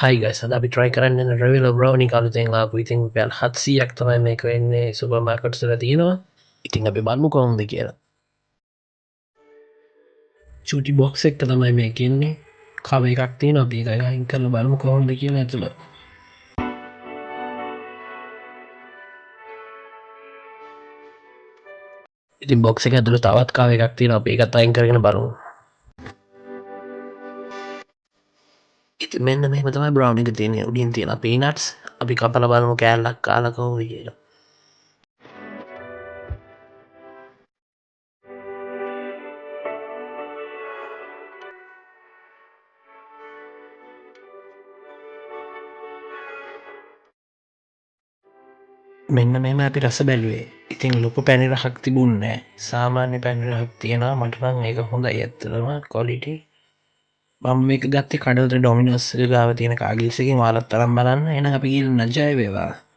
හයි guys අද අපි try කරන්න රෙවිල බ්‍රවනි අලුතෙන් ආපු ඉතින් රුපියල් 700ක් තමයි මේක වෙන්නේ සුපර් මාකට්ස් වල තියෙනවා. ඉතින් අපි බලමු කොහොමද කියලා. චූටි බොක්ස් එක තමයි මේකේ ඉන්නේ. කව එකක් තියෙනවා අපි ඒක අයින් කරලා බලමු කොහොමද කියලා ඇතුළ. ඉතින් බොක්ස් එක ඇතුළේ තවත් කව එකක් තියෙනවා අපි ඒකත් අයින් කරගෙන බලමු. ඉතින් මෙන්න මෙහෙම තමයි බ්‍රවුන් එක තියෙන්නේ. උඩින් තියෙන පීනට්ස් අපි කපලා බලමු කෑල්ලක් කාලා කොහොමද කියලා. මෙන්න මෙහෙම අපි රස බැලුවේ. ඉතින් ලොකු පැණි රහක් තිබුණේ නැහැ. සාමාන්‍ය පැණි රහක් තියෙනවා. මට නම් ඒක හොඳයි ඇත්තටම ක්වොලිටි. මම මේක ගත්තේ කඩවත ඩොමිනෝස් එක ගාව තියෙන කාගිල්ස් එකෙන්. ඔයාලත් තරම් බලන්න. එහෙනම් අපි ගිහින් ජය වේවා.